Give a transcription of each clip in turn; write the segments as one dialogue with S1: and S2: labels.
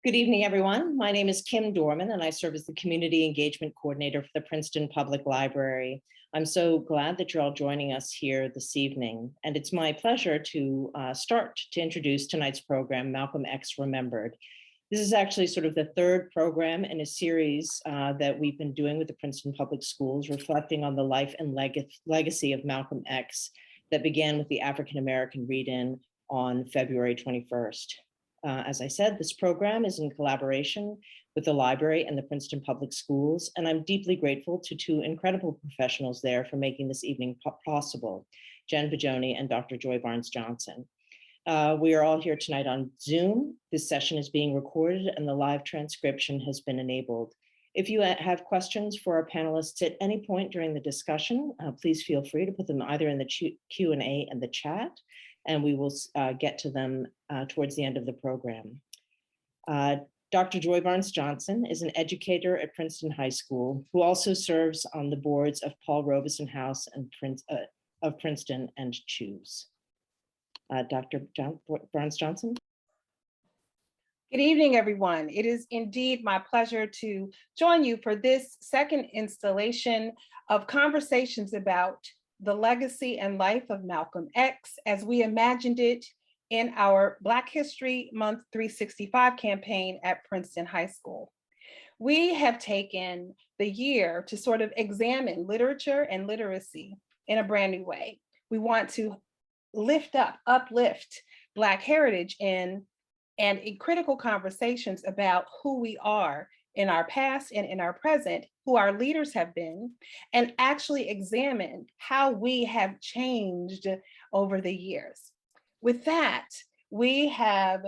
S1: Good evening, everyone. My name is Kim Dorman, and I serve as the Community Engagement Coordinator for the Princeton Public Library. I'm so glad that you're all joining us here this evening, and it's my pleasure to start to introduce tonight's program, Malcolm X Remembered. This is actually sort of the third program in a series that we've been doing with the Princeton Public Schools, reflecting on the life and legacy of Malcolm X that began with the African American read-in on February 21st. As I said, this program is in collaboration with the library and the Princeton Public Schools, and I'm deeply grateful to two incredible professionals there for making this evening possible, Jen Bajoni and Dr. Joy Barnes-Johnson. We are all here tonight on Zoom. This session is being recorded and the live transcription has been enabled. If you have questions for our panelists at any point during the discussion, please feel free to put them either in the Q&A and the chat, and we will get to them towards the end of the program. Dr. Joy Barnes-Johnson is an educator at Princeton High School who also serves on the boards of Paul Robeson House and of Princeton and Choose. Dr. Barnes-Johnson.
S2: Good evening, everyone. It is indeed my pleasure to join you for this second installation of conversations about the legacy and life of Malcolm X as we imagined it in our Black History Month 365 campaign at Princeton High School. We have taken the year to sort of examine literature and literacy in a brand new way. We want to uplift Black heritage and in critical conversations about who we are in our past and in our present, who our leaders have been, and actually examine how we have changed over the years. With that, we have,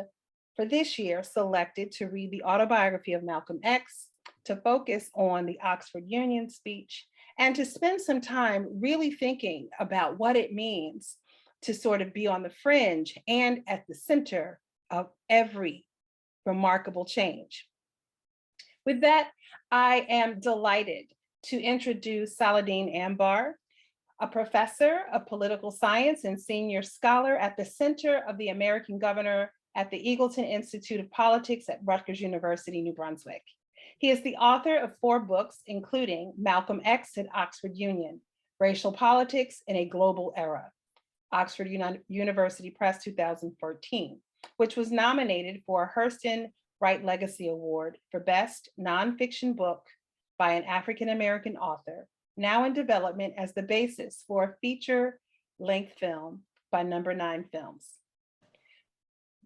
S2: for this year, selected to read the autobiography of Malcolm X, to focus on the Oxford Union speech, and to spend some time really thinking about what it means to sort of be on the fringe and at the center of every remarkable change. With that, I am delighted to introduce Saladin Ambar, a professor of political science and senior scholar at the Center of the American Governor at the Eagleton Institute of Politics at Rutgers University-New Brunswick. He is the author of 4 books, including Malcolm X at Oxford Union, Racial Politics in a Global Era, Oxford University Press 2014, which was nominated for a Hurston Wright Legacy Award for Best Nonfiction Book by an African-American author, now in development as the basis for a feature-length film by Number 9 Films.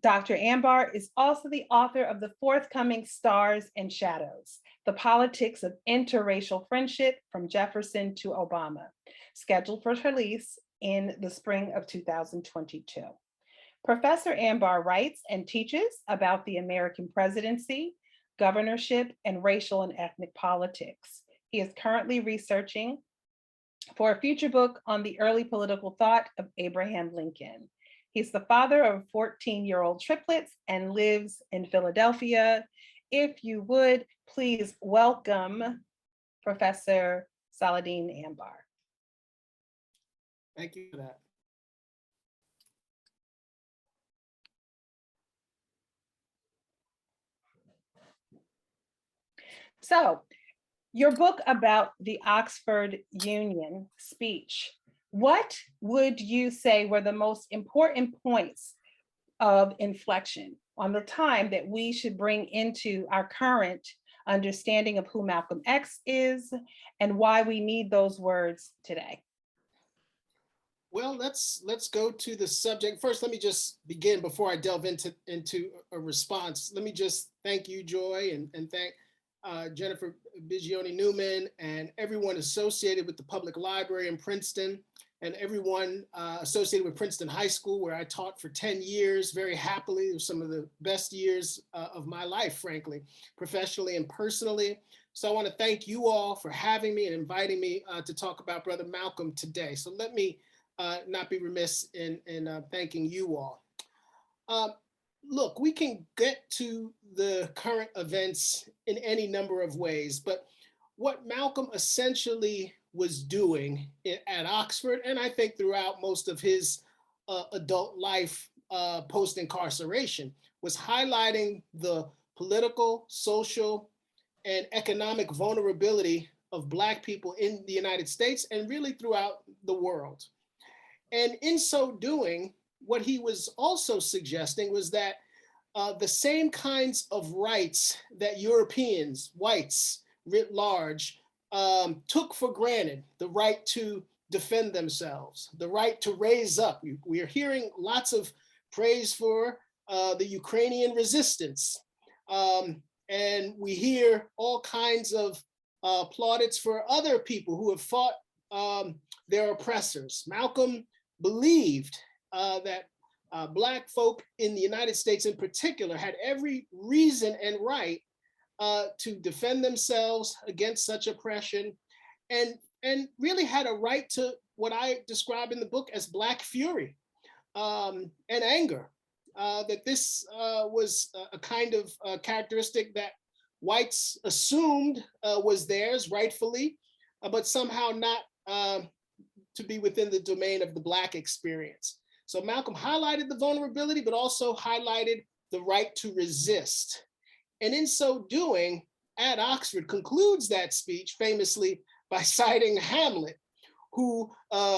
S2: Dr. Ambar is also the author of the forthcoming Stars and Shadows, The Politics of Interracial Friendship from Jefferson to Obama, scheduled for release in the spring of 2022. Professor Ambar writes and teaches about the American presidency, governorship, and racial and ethnic politics. He is currently researching for a future book on the early political thought of Abraham Lincoln. He's the father of 14-year-old triplets and lives in Philadelphia. If you would, please welcome Professor Saladin Ambar.
S3: Thank you for that.
S2: So, your book about the Oxford Union speech, what would you say were the most important points of inflection on the time that we should bring into our current understanding of who Malcolm X is and why we need those words today?
S3: Well, let's go to the subject. First, let me just begin before I delve into a response. Let me just thank you, Joy, and thank Jennifer Bigioni-Newman and everyone associated with the public library in Princeton and everyone associated with Princeton High School, where I taught for 10 years very happily. It was some of the best years of my life, frankly, professionally and personally. So I want to thank you all for having me and inviting me to talk about Brother Malcolm today. So let me not be remiss in thanking you all. Look, we can get to the current events in any number of ways, but what Malcolm essentially was doing at Oxford, and I think throughout most of his adult life post-incarceration, was highlighting the political, social, and economic vulnerability of Black people in the United States and really throughout the world. And in so doing, what he was also suggesting was that the same kinds of rights that Europeans, whites writ large, took for granted, the right to defend themselves, the right to raise up. We are hearing lots of praise for the Ukrainian resistance. And we hear all kinds of plaudits for other people who have fought their oppressors. Malcolm believed that Black folk in the United States in particular had every reason and right to defend themselves against such oppression, and really had a right to what I describe in the book as Black fury and anger. That this was a kind of characteristic that whites assumed was theirs rightfully, but somehow not to be within the domain of the Black experience. So Malcolm highlighted the vulnerability, but also highlighted the right to resist. And in so doing, at Oxford concludes that speech famously by citing Hamlet, who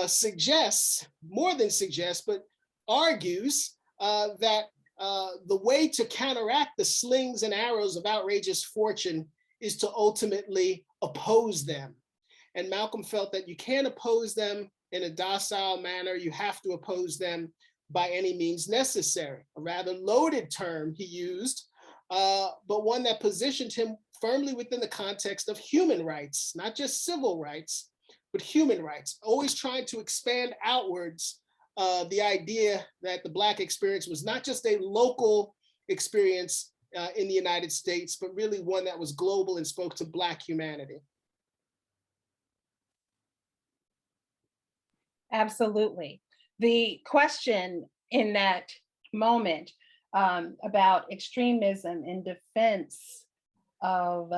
S3: suggests, more than suggests, but argues that the way to counteract the slings and arrows of outrageous fortune is to ultimately oppose them. And Malcolm felt that you can't oppose them in a docile manner. You have to oppose them by any means necessary. A rather loaded term he used, but one that positioned him firmly within the context of human rights, not just civil rights, but human rights, always trying to expand outwards the idea that the Black experience was not just a local experience in the United States, but really one that was global and spoke to Black humanity.
S2: Absolutely. The question in that moment about extremism in defense of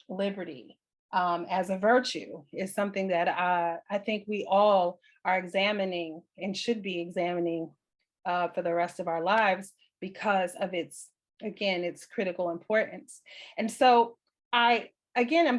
S2: liberty as a virtue is something that I think we all are examining and should be examining for the rest of our lives because of its critical importance. And so I'm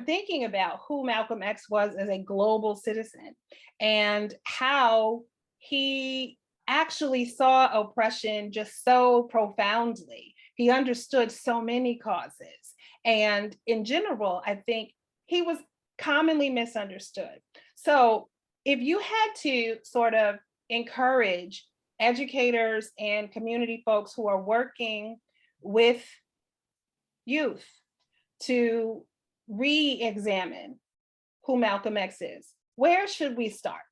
S2: thinking about who Malcolm X was as a global citizen and how he actually saw oppression just so profoundly. He understood so many causes. And in general, I think he was commonly misunderstood. So if you had to sort of encourage educators and community folks who are working with youth to re-examine who Malcolm X is, where should we start?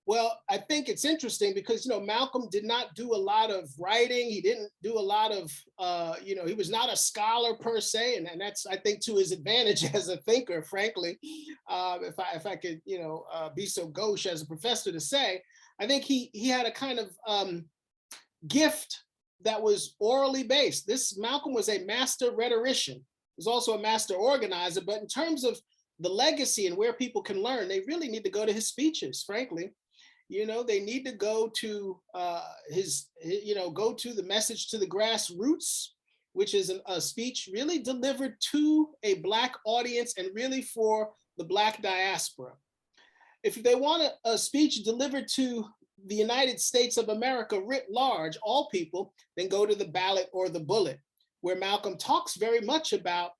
S3: Well, I think it's interesting because, Malcolm did not do a lot of writing. He didn't do a lot of, he was not a scholar per se. And that's, I think, to his advantage as a thinker, frankly, if I could, be so gauche as a professor to say. I think he had a kind of gift that was orally based. Malcolm was a master rhetorician. He was also a master organizer. But in terms of the legacy and where people can learn, they really need to go to his speeches, frankly. They need to go to go to the message to the grassroots, which is a speech really delivered to a Black audience and really for the Black diaspora. If they want a speech delivered to the United States of America writ large, all people, then go to the Ballot or the Bullet, where Malcolm talks very much about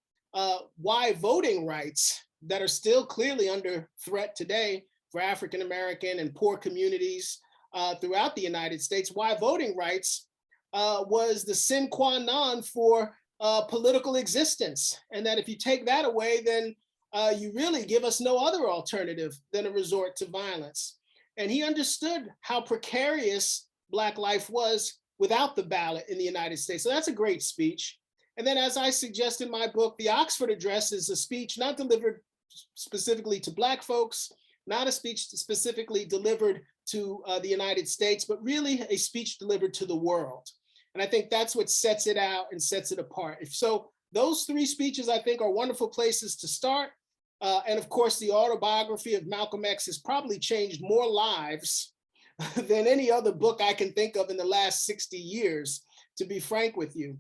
S3: why voting rights that are still clearly under threat today for African American and poor communities throughout the United States, why voting rights was the sine qua non for political existence. And that if you take that away, then you really give us no other alternative than a resort to violence. And he understood how precarious Black life was without the ballot in the United States. So that's a great speech. And then, as I suggest in my book, the Oxford Address is a speech not delivered specifically to Black folks, not a speech specifically delivered to the United States, but really a speech delivered to the world. And I think that's what sets it out and sets it apart. So those three speeches, I think, are wonderful places to start. And of course, the autobiography of Malcolm X has probably changed more lives than any other book I can think of in the last 60 years, to be frank with you.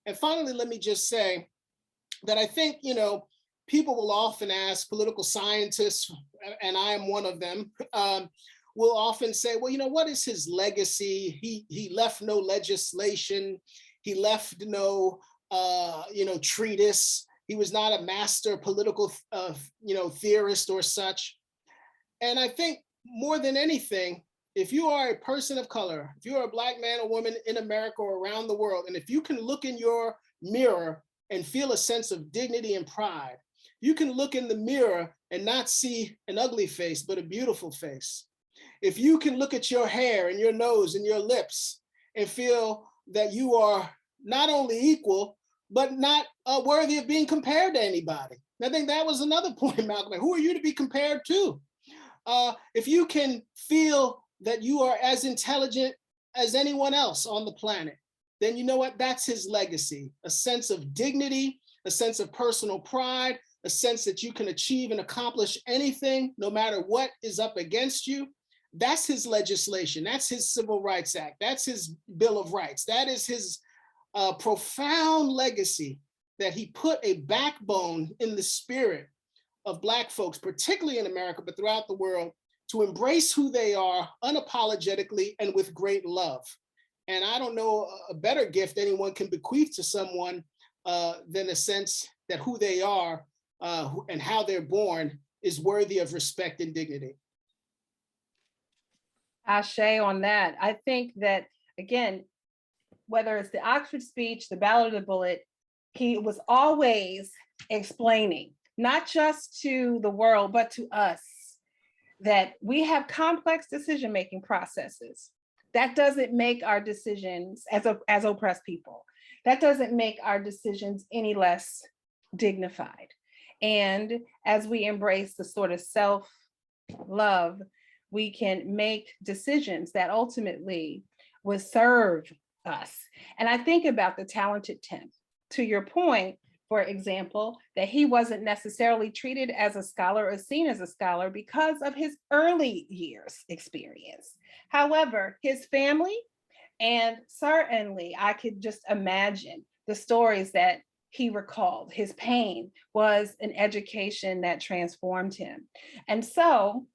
S3: And finally, let me just say that I think, people will often ask, political scientists, and I am one of them, will often say, well, what is his legacy? He left no legislation. He left no, treatise. He was not a master political, theorist or such. And I think more than anything, if you are a person of color, if you are a Black man or woman in America or around the world, and if you can look in your mirror and feel a sense of dignity and pride, you can look in the mirror and not see an ugly face, but a beautiful face. If you can look at your hair and your nose and your lips and feel that you are not only equal, but not worthy of being compared to anybody. And I think that was another point, Malcolm. Who are you to be compared to? If you can feel that you are as intelligent as anyone else on the planet, then you know what? That's his legacy, a sense of dignity, a sense of personal pride, a sense that you can achieve and accomplish anything, no matter what is up against you. That's his legislation. That's his Civil Rights Act. That's his Bill of Rights. That is his profound legacy, that he put a backbone in the spirit of Black folks, particularly in America, but throughout the world, to embrace who they are unapologetically and with great love. And I don't know a better gift anyone can bequeath to someone than a sense that who they are and how they're born is worthy of respect and dignity.
S2: Ashe on that. I think that, again, whether it's the Oxford speech, the Ballot or the Bullet, he was always explaining, not just to the world, but to us, that we have complex decision-making processes. That doesn't make our decisions as oppressed people. That doesn't make our decisions any less dignified. And as we embrace the sort of self-love, we can make decisions that ultimately will serve us. And I think about the talented 10, to your point, for example, that he wasn't necessarily treated as a scholar or seen as a scholar because of his early years experience. However, his family, and certainly I could just imagine the stories that he recalled, his pain was an education that transformed him. And so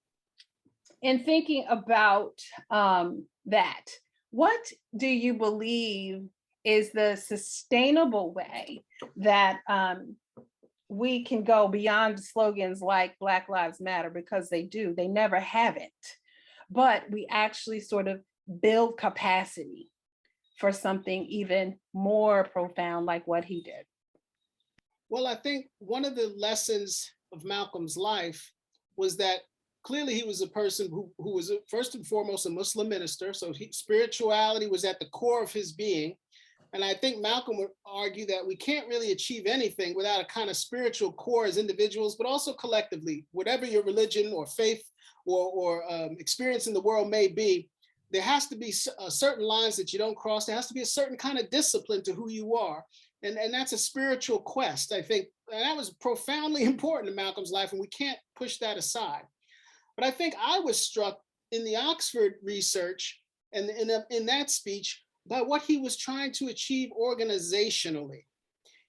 S2: in thinking about that, what do you believe is the sustainable way that we can go beyond slogans like Black Lives Matter, because they do, they never haven't, but we actually sort of build capacity for something even more profound like what he did?
S3: Well, I think one of the lessons of Malcolm's life was that clearly he was a person who was first and foremost a Muslim minister. So spirituality was at the core of his being. And I think Malcolm would argue that we can't really achieve anything without a kind of spiritual core as individuals, but also collectively, whatever your religion or faith or experience in the world may be, there has to be certain lines that you don't cross. There has to be a certain kind of discipline to who you are. And that's a spiritual quest, I think. And that was profoundly important in Malcolm's life, and we can't push that aside. But I think I was struck in the Oxford research and in that speech by what he was trying to achieve organizationally.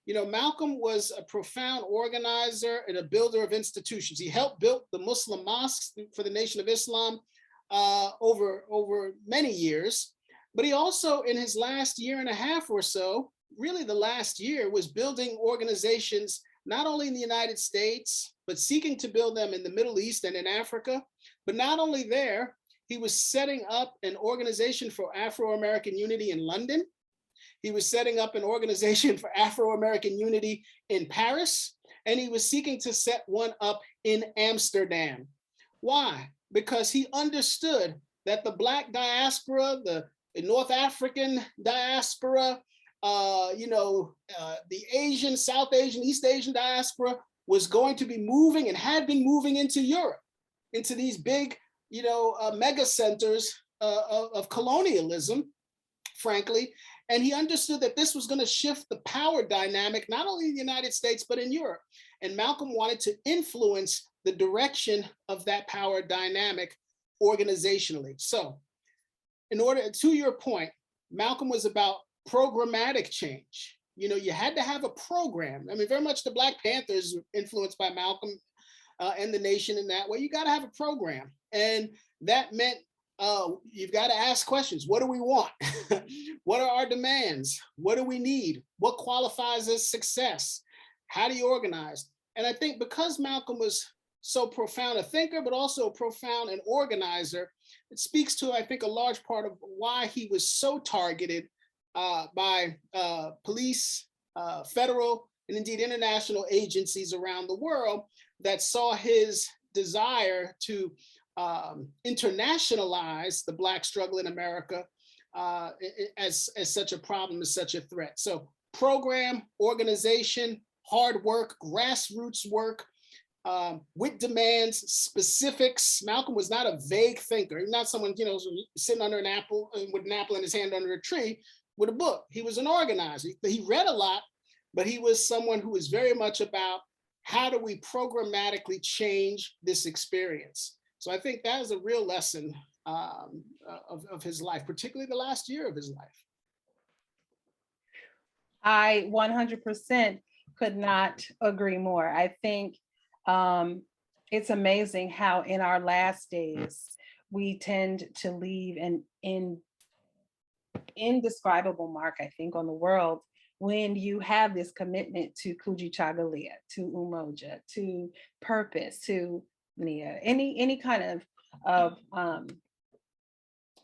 S3: You know, Malcolm was a profound organizer and a builder of institutions. He helped build the Muslim mosques for the Nation of Islam over many years. But he also, in his last year and a half or so, really the last year, was building organizations not only in the United States, but seeking to build them in the Middle East and in Africa. But not only there, he was setting up an organization for Afro-American unity in London. He was setting up an organization for Afro-American unity in Paris, and he was seeking to set one up in Amsterdam. Why? Because he understood that the Black diaspora, the North African diaspora, the Asian, South Asian, East Asian diaspora was going to be moving and had been moving into Europe, into these big, mega centers of colonialism, frankly. And he understood that this was going to shift the power dynamic, not only in the United States, but in Europe. And Malcolm wanted to influence the direction of that power dynamic organizationally. So in order, to your point, Malcolm was about programmatic change. you had to have a program. I mean, very much the Black Panthers influenced by Malcolm and the nation in that way. You got to have a program. And that meant you've got to ask questions. What do we want? What are our demands? What do we need? What qualifies as success? How do you organize? And I think because Malcolm was so profound a thinker, but also profound an organizer, it speaks to, I think, a large part of why he was so targeted by police, federal, and indeed international agencies around the world that saw his desire to internationalize the Black struggle in America as such a problem, as such a threat. So program, organization, hard work, grassroots work, with demands, specifics. Malcolm was not a vague thinker. He's not someone, sitting under an apple with an apple in his hand under a tree with a book. He was an organizer. He read a lot, but he was someone who was very much about how do we programmatically change this experience. So I think that is a real lesson of his life, particularly the last year of his life.
S2: I 100% could not agree more. I think it's amazing how in our last days, we tend to leave an indescribable mark, I think, on the world when you have this commitment to Kujichagulia, to Umoja, to purpose, to any kind of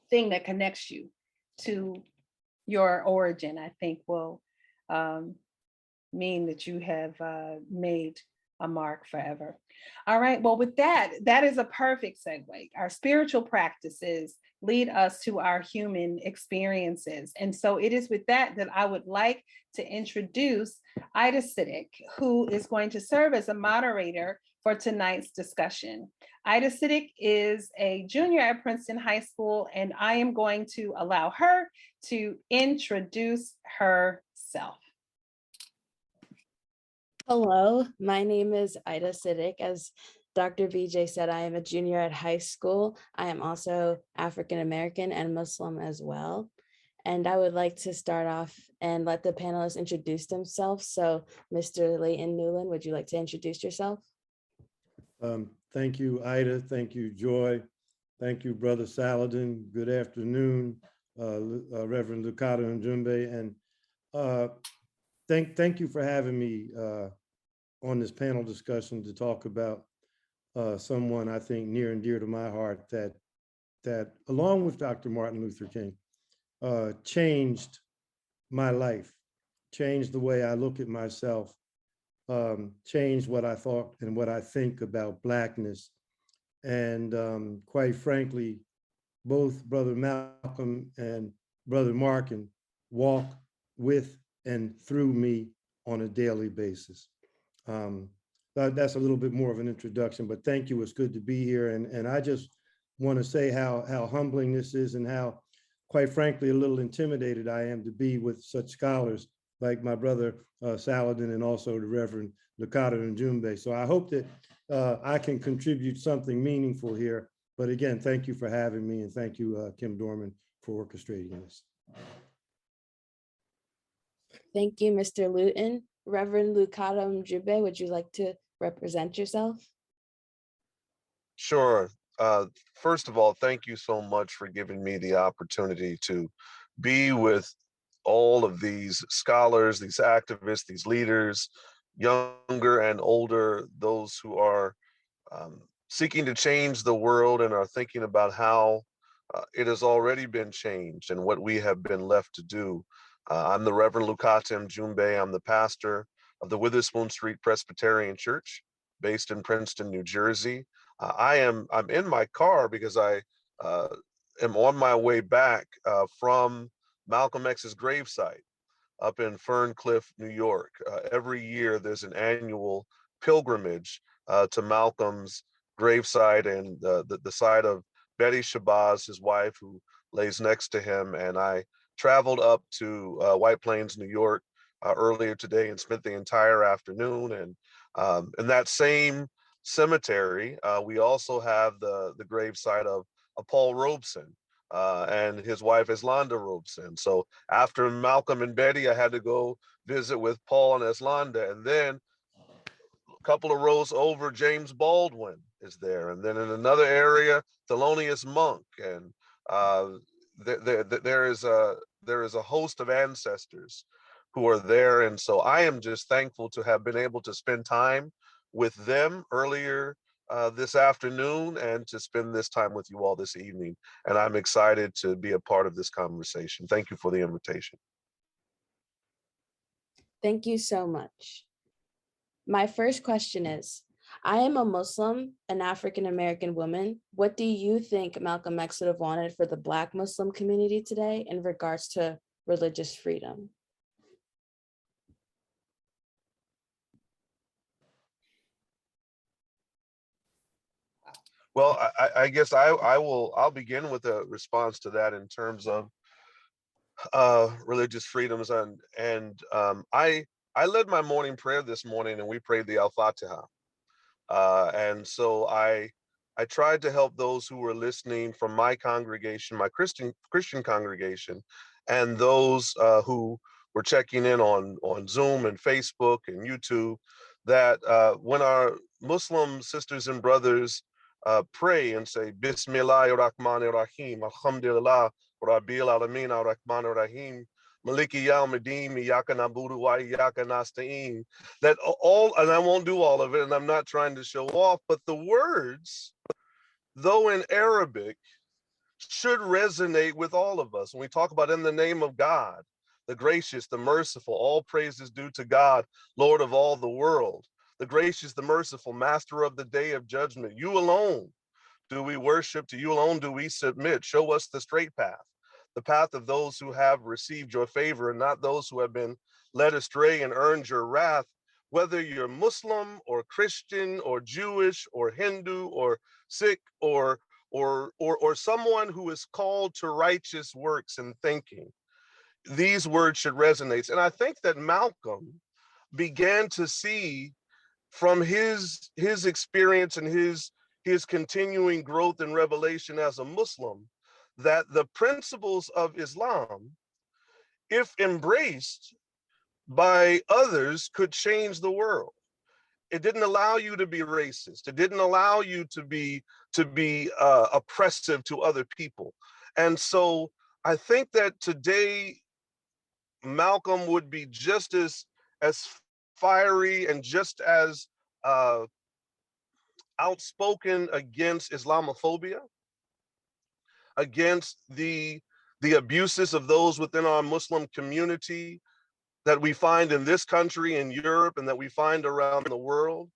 S2: thing that connects you to your origin, I think will mean that you have made a mark forever. All right, well, with that is a perfect segue. Our spiritual practices lead us to our human experiences. And so it is with that I would like to introduce Ida Siddick, who is going to serve as a moderator for tonight's discussion. Ida Siddick is a junior at Princeton High School, and I am going to allow her to introduce herself.
S4: Hello, my name is Ida Siddick. As Dr. BJ said, I am a junior at high school. I am also African American and Muslim as well. And I would like to start off and let the panelists introduce themselves. So Mr. Leighton Newland, would you like to introduce yourself?
S5: Thank you, Ida. Thank you, Joy. Thank you, Brother Saladin. Good afternoon, Reverend Lucado and Jumbe. And thank you for having me on this panel discussion to talk about someone I think near and dear to my heart that along with Dr. Martin Luther King, changed my life, changed the way I look at myself, changed what I thought and what I think about Blackness. And quite frankly, both Brother Malcolm and Brother Markin walk with and through me on a daily basis. That's a little bit more of an introduction, but thank you. It's good to be here. And I just want to say how humbling this is and how, quite frankly, a little intimidated I am to be with such scholars like my brother Saladin and also the Reverend Lucado and Jumbe. So I hope that I can contribute something meaningful here. But again, thank you for having me, and thank you, Kim Dorman, for orchestrating this.
S4: Thank you, Mr. Luton. Reverend Lucado Njube, would you like to represent yourself?
S6: Sure. First of all, thank you so much for giving me the opportunity to be with all of these scholars, these activists, these leaders, younger and older, those who are seeking to change the world and are thinking about how it has already been changed and what we have been left to do. I'm the Reverend Lucado Njube. I'm the pastor of the Witherspoon Street Presbyterian Church based in Princeton, New Jersey. I'm in my car because I am on my way back from Malcolm X's gravesite up in Ferncliff, New York. Every year there's an annual pilgrimage to Malcolm's gravesite and the site of Betty Shabazz, his wife, who lays next to him. And I traveled up to White Plains, New York earlier today and spent the entire afternoon. And in that same cemetery, we also have the gravesite of Paul Robeson, and his wife Eslanda Robeson. So after Malcolm and Betty, I had to go visit with Paul and Eslanda, and then a couple of rows over, James Baldwin is there, and then in another area, Thelonious Monk, and there is a host of ancestors who are there, and so I am just thankful to have been able to spend time with them earlier this afternoon and to spend this time with you all this evening. And I'm excited to be a part of this conversation. Thank you for the invitation.
S4: Thank you so much. My first question is, I am a Muslim, an African-American woman. What do you think Malcolm X would have wanted for the Black Muslim community today in regards to religious freedom?
S6: Well, I guess I'll begin with a response to that in terms of religious freedoms, and I led my morning prayer this morning, and we prayed the Al-Fatiha, and so I tried to help those who were listening from my congregation, my Christian congregation, and those who were checking in on Zoom and Facebook and YouTube, that when our Muslim sisters and brothers pray and say Bismillahir Rahmanir Rahim, Alhamdulillah, Rabbil Alameen Ar-Rahmanir Rahim, Maliki Yawmiddin, Iyyaka Na'budu wa Iyyaka Nasta'in, that all, and I won't do all of it, and I'm not trying to show off, but the words, though in Arabic, should resonate with all of us. When we talk about in the name of God, the gracious, the merciful, all praise is due to God, Lord of all the world, the gracious, the merciful, master of the day of judgment. You alone do we worship, to you alone do we submit. Show us the straight path, the path of those who have received your favor and not those who have been led astray and earned your wrath. Whether you're Muslim or Christian or Jewish or Hindu or Sikh or someone who is called to righteous works and thinking, these words should resonate. And I think that Malcolm began to see from his experience and his continuing growth and revelation as a Muslim, that the principles of Islam, if embraced by others, could change the world. It didn't allow you to be racist. It didn't allow you to be oppressive to other people. And so I think that today Malcolm would be just as fiery and just as outspoken against Islamophobia, against the abuses of those within our Muslim community that we find in this country, in Europe, and that we find around the world.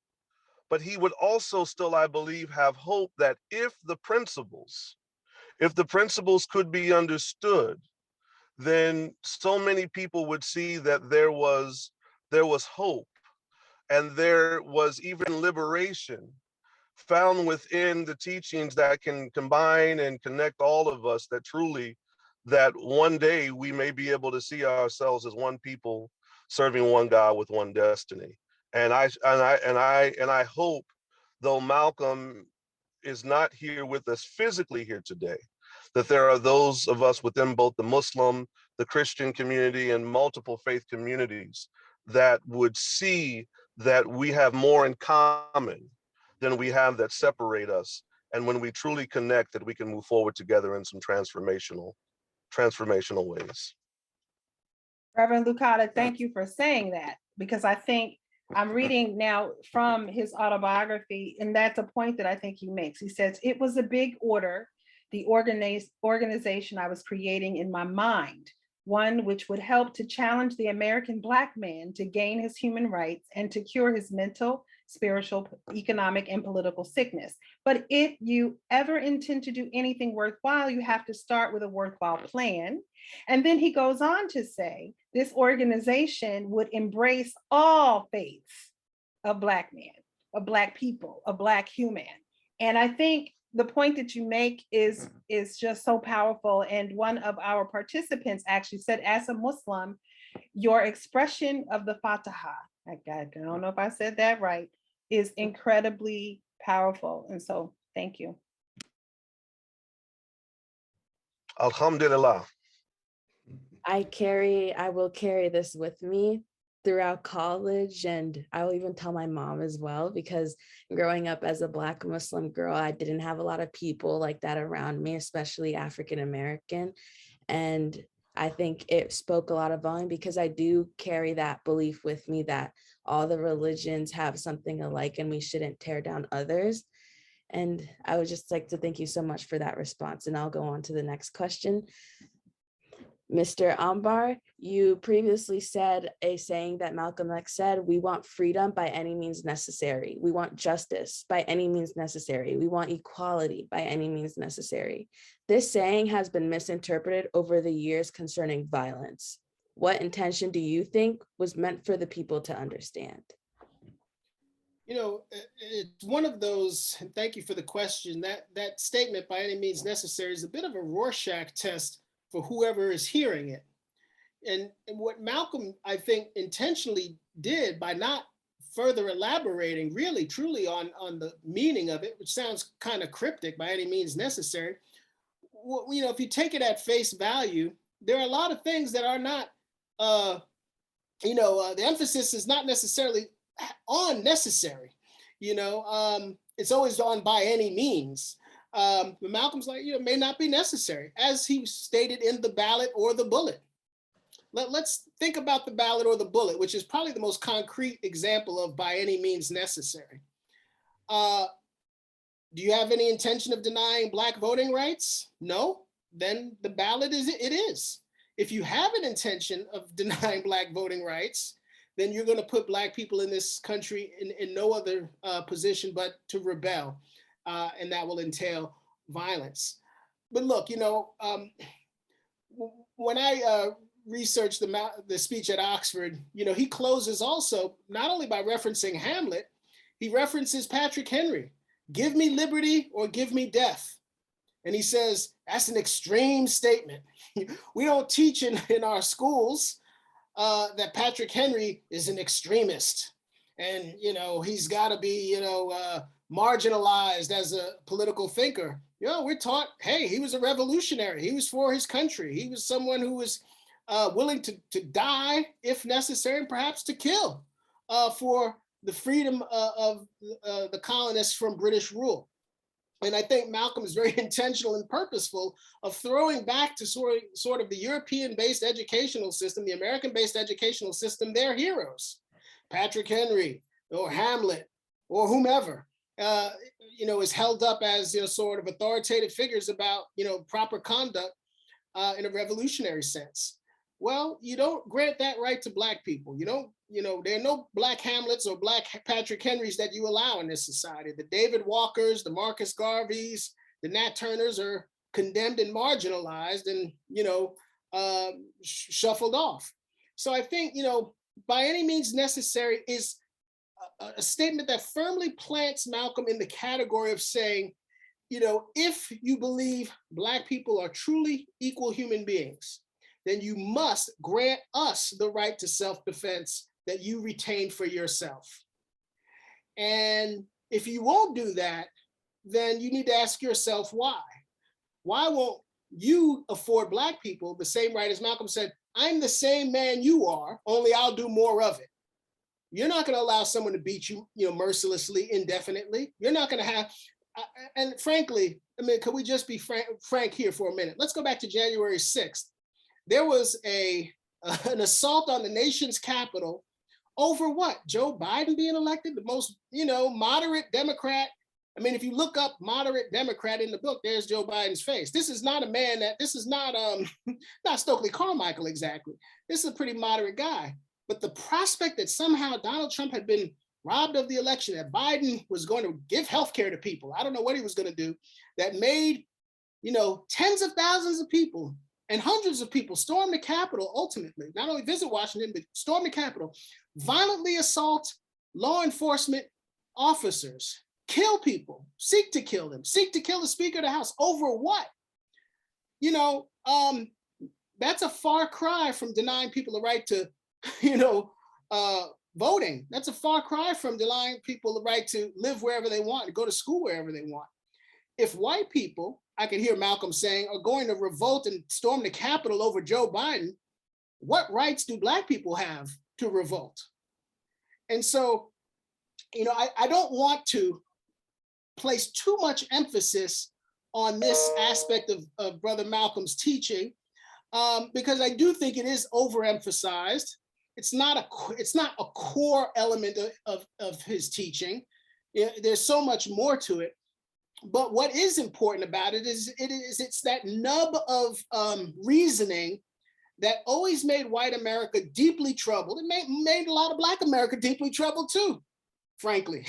S6: But he would also still, I believe, have hope that if the principles could be understood, then so many people would see that there was hope, and there was even liberation found within the teachings that can combine and connect all of us, that truly, that one day we may be able to see ourselves as one people serving one God with one destiny. And I hope, though Malcolm is not here with us physically here today, that there are those of us within both the Muslim, the Christian community, and multiple faith communities that would see that we have more in common than we have that separate us. And when we truly connect, that we can move forward together in some transformational ways.
S2: Reverend Lucado, thank you for saying that, because I think I'm reading now from his autobiography, and that's a point that I think he makes. He says, it was a big order, the organization I was creating in my mind, one which would help to challenge the American Black man to gain his human rights and to cure his mental, spiritual, economic, and political sickness. But if you ever intend to do anything worthwhile, you have to start with a worthwhile plan. And then he goes on to say, this organization would embrace all faiths of Black men, of Black people, of Black human. And I think the point that you make is just so powerful. And one of our participants actually said, as a Muslim, your expression of the Fatiha, I don't know if I said that right, is incredibly powerful. And so thank you.
S6: Alhamdulillah.
S4: I will carry this with me throughout college, and I will even tell my mom as well, because growing up as a Black Muslim girl, I didn't have a lot of people like that around me, especially African American. And I think it spoke a lot of volume, because I do carry that belief with me that all the religions have something alike and we shouldn't tear down others. And I would just like to thank you so much for that response. And I'll go on to the next question. Mr. Ambar, you previously said a saying that Malcolm X said: we want freedom by any means necessary. We want justice by any means necessary. We want equality by any means necessary. This saying has been misinterpreted over the years concerning violence. What intention do you think was meant for the people to understand?
S3: You know, it's one of those, and thank you for the question, that statement, by any means necessary, is a bit of a Rorschach test for whoever is hearing it. And what Malcolm, I think, intentionally did by not further elaborating really, truly on the meaning of it, which sounds kind of cryptic, by any means necessary. Well, you know, if you take it at face value, there are a lot of things that are not, the emphasis is not necessarily on necessary. It's always on by any means. But Malcolm's like, may not be necessary, as he stated in the ballot or the bullet. Let's think about the ballot or the bullet, which is probably the most concrete example of by any means necessary. Do you have any intention of denying Black voting rights? No, then the ballot it is. If you have an intention of denying Black voting rights, then you're going to put Black people in this country in no other position but to rebel. And that will entail violence. But look, when I researched the speech at Oxford, he closes also not only by referencing Hamlet, he references Patrick Henry. Give me liberty or give me death. And he says, that's an extreme statement. We don't teach in our schools that Patrick Henry is an extremist. And, he's got to be, marginalized as a political thinker. We're taught, hey, he was a revolutionary. He was for his country. He was someone who was willing to die if necessary, and perhaps to kill for the freedom of the colonists from British rule. And I think Malcolm is very intentional and purposeful of throwing back to sort of the European-based educational system, the American-based educational system, their heroes, Patrick Henry or Hamlet or whomever, is held up as sort of authoritative figures about proper conduct in a revolutionary sense. Well, you don't grant that right to Black people. There are no Black Hamlets or Black Patrick Henrys that you allow in this society. The David Walkers, the Marcus Garveys, the Nat Turners are condemned and marginalized and, shuffled off. So I think, by any means necessary is a statement that firmly plants Malcolm in the category of saying, if you believe Black people are truly equal human beings, then you must grant us the right to self-defense that you retain for yourself. And if you won't do that, then you need to ask yourself why. Why won't you afford Black people the same right? As Malcolm said, I'm the same man you are, only I'll do more of it. You're not going to allow someone to beat you, mercilessly, indefinitely. You're not going to have, and frankly, could we just be frank here for a minute? Let's go back to January 6th. There was an assault on the nation's capital over what? Joe Biden being elected, the most, moderate Democrat. If you look up moderate Democrat in the book, there's Joe Biden's face. This is not a man this is not not Stokely Carmichael exactly. This is a pretty moderate guy. But the prospect that somehow Donald Trump had been robbed of the election, that Biden was going to give healthcare to people, I don't know what he was going to do, that made, tens of thousands of people and hundreds of people storm the Capitol ultimately, not only visit Washington, but storm the Capitol, violently assault law enforcement officers, kill people, seek to kill them, seek to kill the Speaker of the House. Over what? That's a far cry from denying people the right to, voting. That's a far cry from denying people the right to live wherever they want, to go to school wherever they want. If white people, I could hear Malcolm saying, are going to revolt and storm the Capitol over Joe Biden, what rights do Black people have to revolt? And so, you know, I don't want to place too much emphasis on this aspect of Brother Malcolm's teaching, because I do think it is overemphasized. It's not a core element of his teaching. There's so much more to it. But what is important about it is it's that nub of reasoning that always made white America deeply troubled. It made a lot of Black America deeply troubled too, frankly,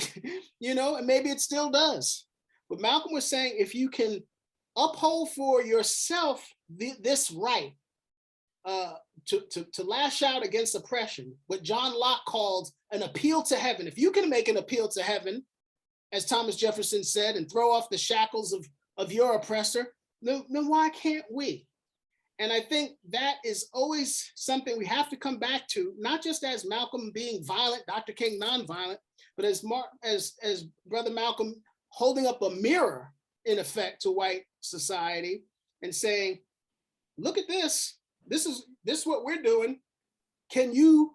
S3: you know, and maybe it still does. But Malcolm was saying, if you can uphold for yourself this right to lash out against oppression, what John Locke called an appeal to heaven, if you can make an appeal to heaven, as Thomas Jefferson said, and throw off the shackles of your oppressor, then why can't we? And I think that is always something we have to come back to, not just as Malcolm being violent, Dr. King nonviolent, but as Brother Malcolm holding up a mirror, in effect, to white society and saying, look at this. This is what we're doing. Can you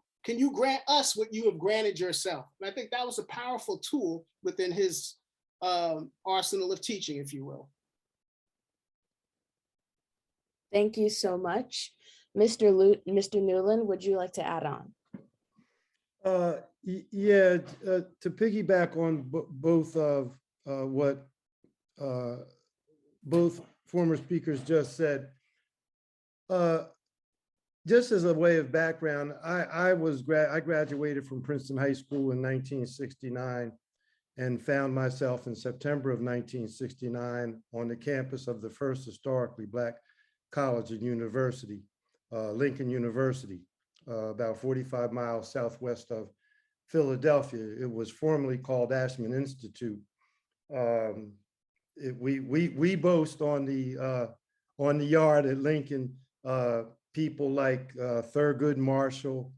S3: grant us what you have granted yourself? And I think that was a powerful tool within his arsenal of teaching, if you will.
S4: Thank you so much. Mr. Newland, would you like to add on?
S5: Yeah, to piggyback on both of what both former speakers just said, just as a way of background, I graduated from Princeton High School in 1969 and found myself in September of 1969 on the campus of the first historically Black college and university, Lincoln University, about 45 miles southwest of Philadelphia. It was formerly called Ashman Institute. We boast on the yard at Lincoln people like Thurgood Marshall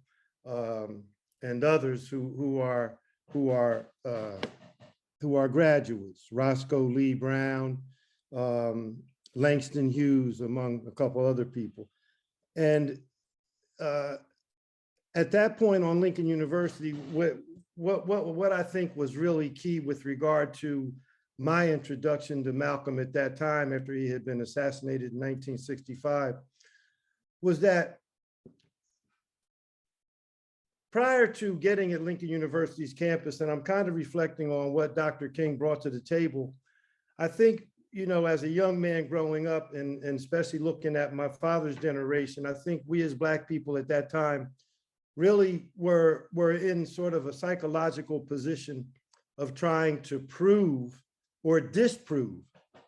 S5: and others who are graduates, Roscoe Lee Brown, Langston Hughes, among a couple other people. And at that point on Lincoln University, what I think was really key with regard to my introduction to Malcolm at that time, after he had been assassinated in 1965, was that prior to getting at Lincoln University's campus, and I'm kind of reflecting on what Dr. King brought to the table, I think, you know, as a young man growing up and especially looking at my father's generation, I think we as Black people at that time really were in sort of a psychological position of trying to prove or disprove,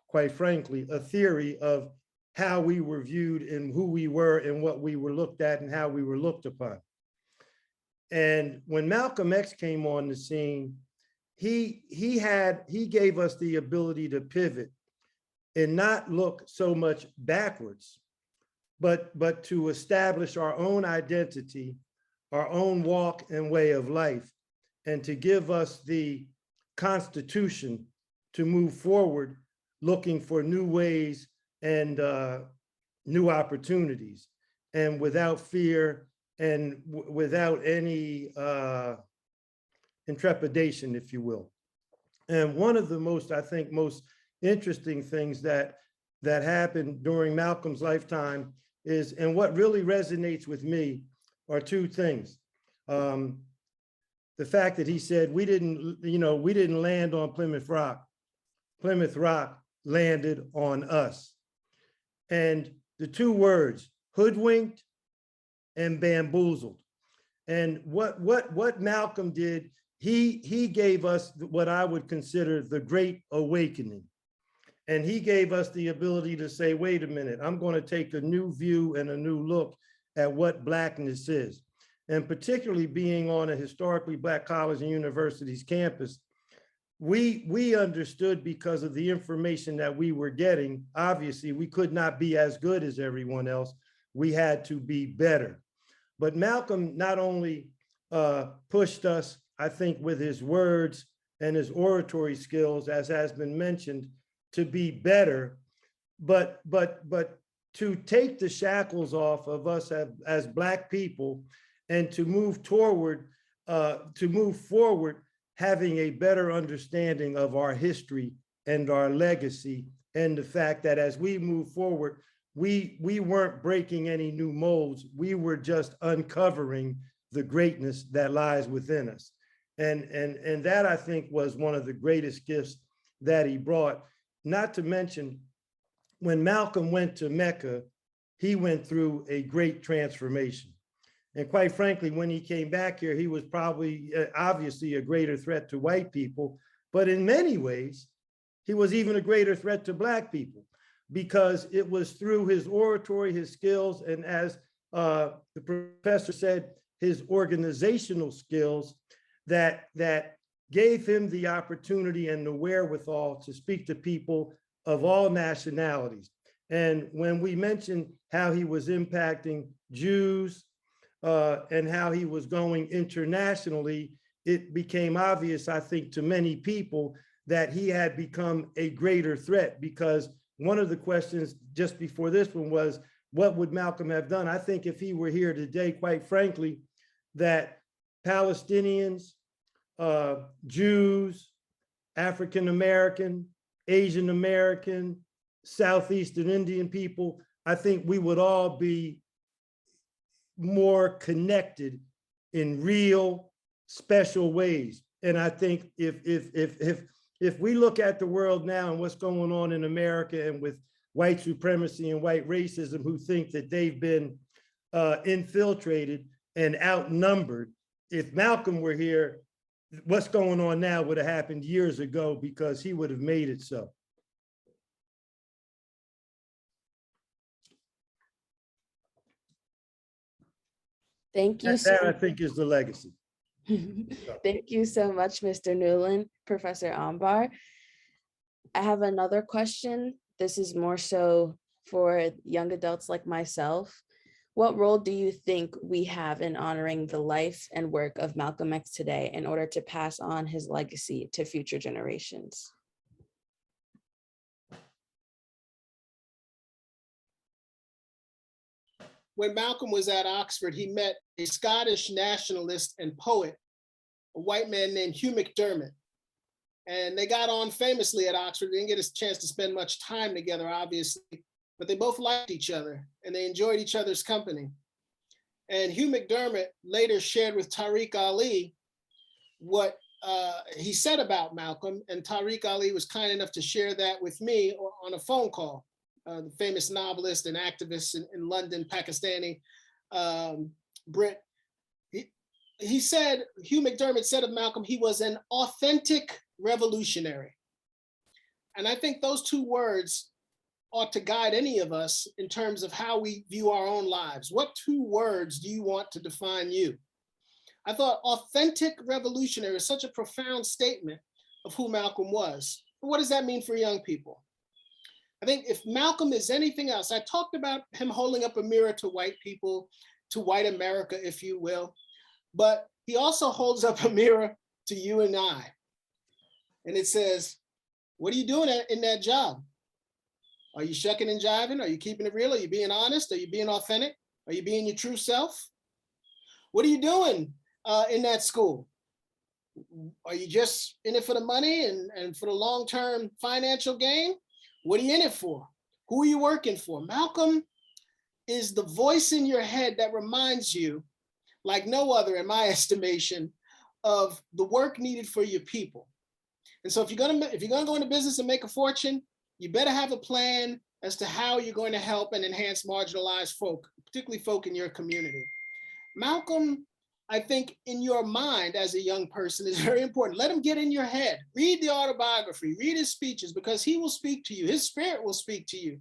S5: quite frankly, a theory of how we were viewed and who we were and what we were looked at and how we were looked upon. And when Malcolm X came on the scene, he gave us the ability to pivot and not look so much backwards, but to establish our own identity, our own walk and way of life, and to give us the Constitution to move forward, looking for new ways and new opportunities, and without fear and without any intrepidation, if you will. And one of the most, I think, most interesting things that happened during Malcolm's lifetime is, and what really resonates with me, are two things. The fact that he said, we didn't land on Plymouth Rock. Plymouth Rock landed on us. And the two words, hoodwinked and bamboozled. And what Malcolm did, he gave us what I would consider the Great Awakening. And he gave us the ability to say, wait a minute, I'm going to take a new view and a new look at what Blackness is. And particularly being on a historically Black college and university's campus, we understood, because of the information that we were getting, obviously we could not be as good as everyone else. We had to be better. But Malcolm not only pushed us, I think, with his words and his oratory skills, as has been mentioned, to be better, but to take the shackles off of us as Black people and to move forward, having a better understanding of our history and our legacy, and the fact that as we move forward, we weren't breaking any new molds. We were just uncovering the greatness that lies within us. And that, I think, was one of the greatest gifts that he brought. Not to mention, when Malcolm went to Mecca, he went through a great transformation. And quite frankly, when he came back here, he was probably obviously a greater threat to white people, but in many ways, he was even a greater threat to Black people, because it was through his oratory, his skills, and as the professor said, his organizational skills that gave him the opportunity and the wherewithal to speak to people of all nationalities. And when we mentioned how he was impacting Jews and how he was going internationally, it became obvious, I think, to many people that he had become a greater threat, because one of the questions just before this one was, what would Malcolm have done? I think if he were here today, quite frankly, that Palestinians, Jews, African-American, Asian American, Southeastern Indian people, I think we would all be more connected in real, special ways. And I think if we look at the world now and what's going on in America, and with white supremacy and white racism, who think that they've been infiltrated and outnumbered, if Malcolm were here, what's going on now would have happened years ago, because he would have made it so.
S4: Thank you.
S5: That I think is the legacy.
S4: Thank you so much, Mr. Newland, Professor Ambar. I have another question. This is more so for young adults like myself. What role do you think we have in honoring the life and work of Malcolm X today in order to pass on his legacy to future generations?
S3: When Malcolm was at Oxford, he met a Scottish nationalist and poet, a white man named Hugh McDermott. And they got on famously at Oxford. They didn't get a chance to spend much time together, obviously, but they both liked each other and they enjoyed each other's company. And Hugh McDermott later shared with Tariq Ali what he said about Malcolm, and Tariq Ali was kind enough to share that with me on a phone call. The famous novelist and activist in London, Pakistani Brit. He said, Hugh McDermott said of Malcolm, he was an authentic revolutionary. And I think those two words ought to guide any of us in terms of how we view our own lives. What two words do you want to define you? I thought authentic revolutionary is such a profound statement of who Malcolm was. But what does that mean for young people? I think if Malcolm is anything else, I talked about him holding up a mirror to white people, to white America, if you will, but he also holds up a mirror to you and I. And it says, what are you doing in that job? Are you shucking and jiving? Are you keeping it real? Are you being honest? Are you being authentic? Are you being your true self? What are you doing in that school? Are you just in it for the money and for the long-term financial gain? What are you in it for? Who are you working for? Malcolm is the voice in your head that reminds you, like no other in my estimation, of the work needed for your people. And so if you're gonna go into business and make a fortune, you better have a plan as to how you're going to help and enhance marginalized folk, particularly folk in your community. Malcolm, I think in your mind as a young person is very important. Let him get in your head. Read the autobiography, read his speeches, because he will speak to you. His spirit will speak to you.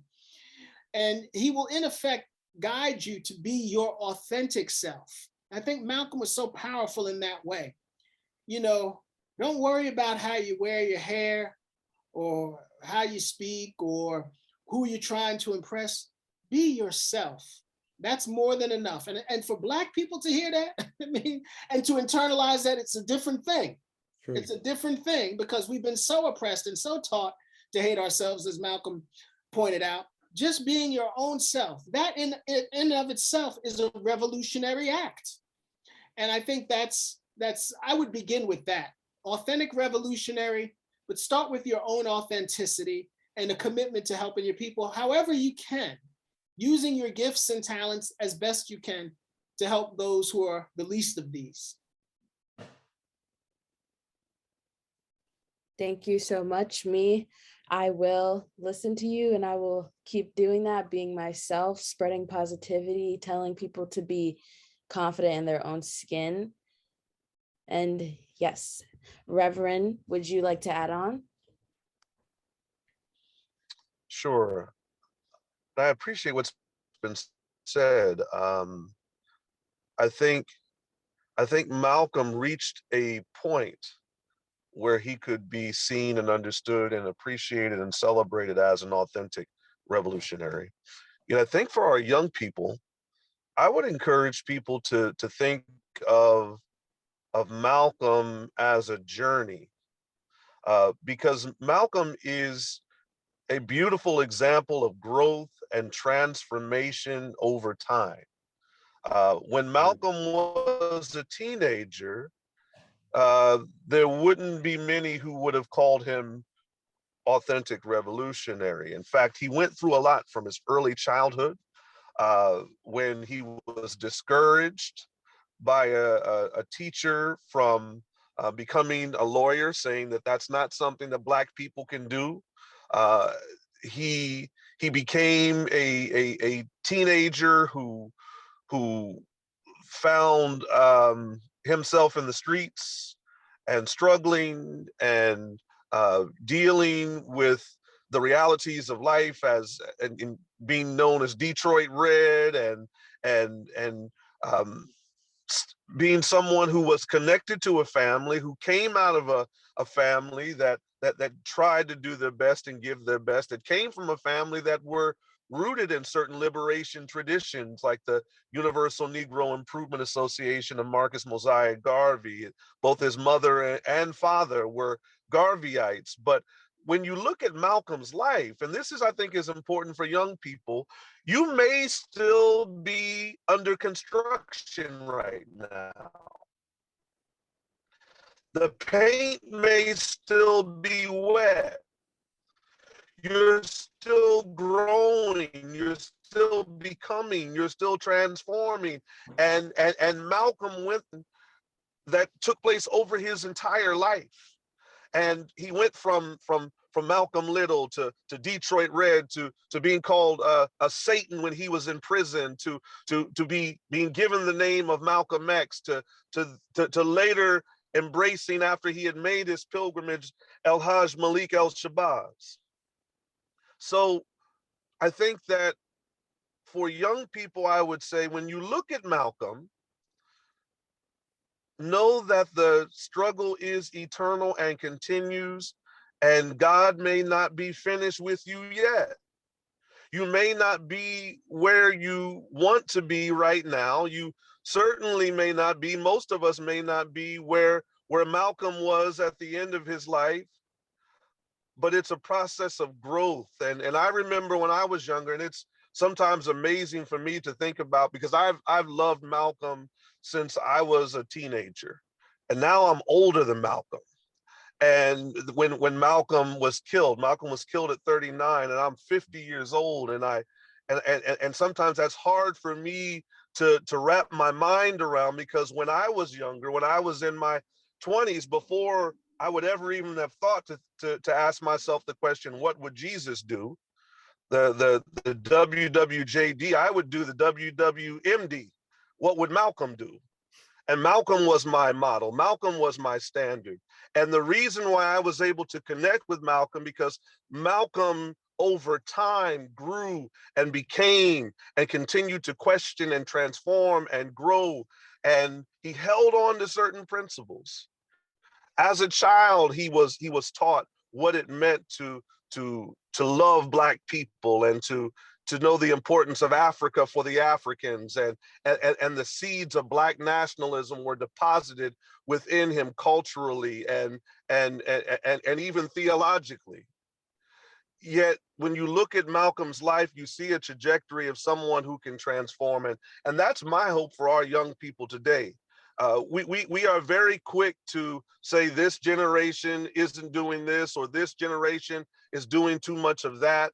S3: And he will in effect guide you to be your authentic self. I think Malcolm was so powerful in that way. You know, don't worry about how you wear your hair or how you speak or who you're trying to impress. Be yourself. That's more than enough. And for Black people to hear that, I mean, and to internalize that, it's a different thing. True. It's a different thing because we've been so oppressed and so taught to hate ourselves, as Malcolm pointed out, just being your own self, that in and of itself is a revolutionary act. And I think that's I would begin with that. Authentic revolutionary, but start with your own authenticity and a commitment to helping your people however you can, using your gifts and talents as best you can to help those who are the least of these.
S4: Thank you so much. I will listen to you and I will keep doing that, being myself, spreading positivity, telling people to be confident in their own skin. And yes, Reverend, would you like to add on?
S6: Sure. I appreciate what's been said. I think Malcolm reached a point where he could be seen and understood and appreciated and celebrated as an authentic revolutionary. I think for our young people, I would encourage people to think of Malcolm as a journey, because Malcolm is a beautiful example of growth and transformation over time. When Malcolm was a teenager, there wouldn't be many who would have called him authentic revolutionary. In fact, he went through a lot from his early childhood, when he was discouraged by a teacher from becoming a lawyer, saying that that's not something that Black people can do. He became a teenager who found himself in the streets and struggling and dealing with the realities of life as in being known as Detroit Red and being someone who was connected to a family, who came out of a family that tried to do their best and give their best, that came from a family that were rooted in certain liberation traditions like the Universal Negro Improvement Association of Marcus Mosiah Garvey. Both his mother and father were Garveyites. But when you look at Malcolm's life, and this is, I think, is important for young people, you may still be under construction right now. The paint may still be wet. You're still growing, you're still becoming, you're still transforming. And Malcolm went, that took place over his entire life. And he went from Malcolm Little to Detroit Red to being called a Satan when he was in prison, to being given the name of Malcolm X, to later embracing, after he had made his pilgrimage, El Hajj Malik El Shabazz. So I think that for young people, I would say, when you look at Malcolm, know that the struggle is eternal and continues, and God may not be finished with you yet. You may not be where you want to be right now. You certainly may not be, most of us may not be where Malcolm was at the end of his life, but it's a process of growth. And I remember when I was younger, and it's sometimes amazing for me to think about, because I've loved Malcolm since I was a teenager, and now I'm older than Malcolm. And when Malcolm was killed at 39, and I'm 50 years old, and sometimes that's hard for me to wrap my mind around, because when I was younger, when I was in my 20s, before I would ever even have thought to ask myself the question, what would Jesus do? The WWJD, I would do the WWMD. What would Malcolm do? And Malcolm was my model. Malcolm was my standard. And the reason why I was able to connect with Malcolm, because Malcolm over time grew and became and continued to question and transform and grow. And he held on to certain principles. As a child, he was taught what it meant to love Black people, and to know the importance of Africa for the Africans, and the seeds of Black nationalism were deposited within him culturally and even theologically. Yet when you look at Malcolm's life, you see a trajectory of someone who can transform. And that's my hope for our young people today. We are very quick to say this generation isn't doing this, or this generation is doing too much of that.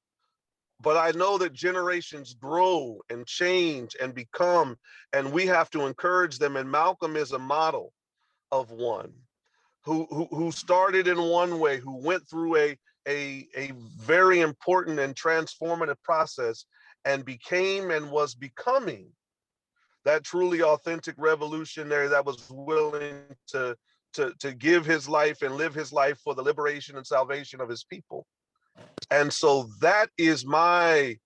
S6: But I know that generations grow and change and become, and we have to encourage them. And Malcolm is a model of one who started in one way, who went through a very important and transformative process and became and was becoming that truly authentic revolutionary that was willing to give his life and live his life for the liberation and salvation of his people. And so that is my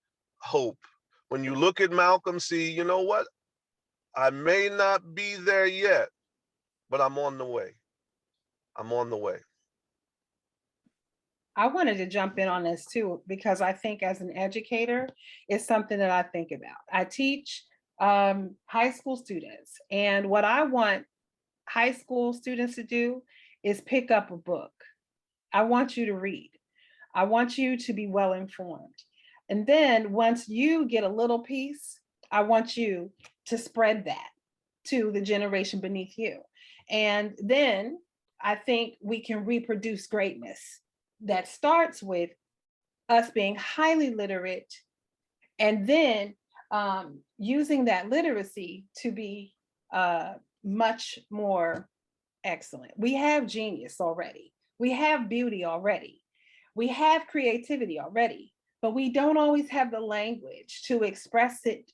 S6: hope. When you look at Malcolm, see, you know what? I may not be there yet, but I'm on the way. I'm on the way.
S2: I wanted to jump in on this too, because I think as an educator, it's something that I think about. I teach high school students, and what I want high school students to do is pick up a book. I want you to read. I want you to be well informed. And then once you get a little piece, I want you to spread that to the generation beneath you. And then I think we can reproduce greatness that starts with us being highly literate, and then using that literacy to be much more excellent. We have genius already. We have beauty already. We have creativity already, but we don't always have the language to express it,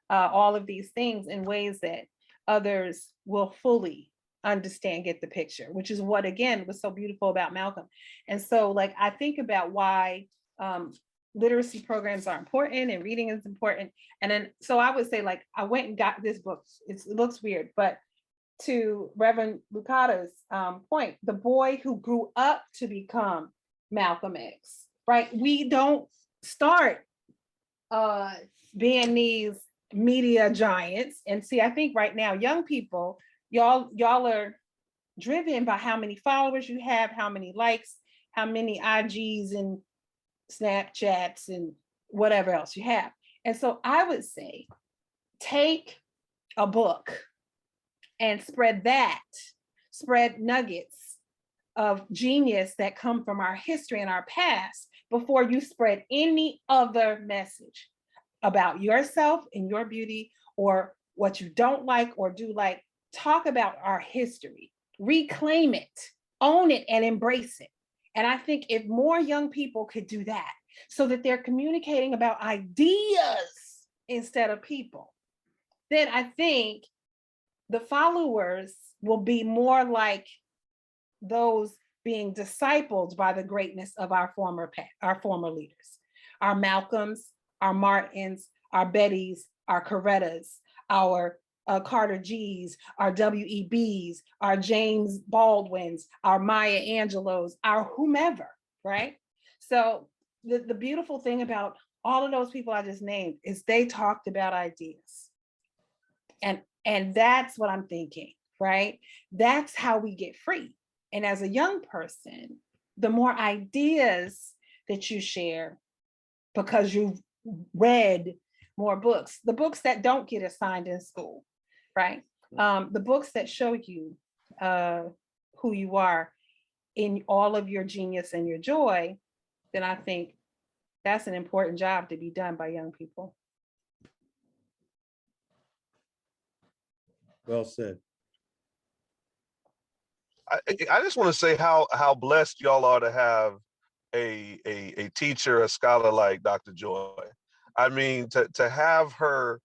S2: all of these things in ways that others will fully understand, get the picture, which is what, again, was so beautiful about Malcolm. And so, like, I think about why literacy programs are important and reading is important. And then, so I would say, like, I went and got this book. It looks weird, but to Reverend Lucado's point, the boy who grew up to become Malcolm X, right? We don't start being these media giants. And see, I think right now, young people, y'all are driven by how many followers you have, how many likes, how many IGs and Snapchats and whatever else you have. And so I would say, take a book and spread nuggets of genius that come from our history and our past before you spread any other message about yourself and your beauty or what you don't like or do like. Talk about our history, reclaim it, own it, and embrace it. And I think if more young people could do that, so that they're communicating about ideas instead of people, then I think the followers will be more like those being discipled by the greatness of our former leaders, our Malcolms, our Martins, our Bettys, our Corettas, our Carter G's, our WEBs, our James Baldwins, our Maya Angelos, our whomever, right? So the beautiful thing about all of those people I just named is they talked about ideas. And that's what I'm thinking, right? That's how we get free. And as a young person, the more ideas that you share, because you've read more books, the books that don't get assigned in school, right? The books that show you who you are in all of your genius and your joy, then I think that's an important job to be done by young people.
S5: Well said.
S6: I just want to say how blessed y'all are to have a teacher, a scholar like Dr. Joy. I mean, to have her,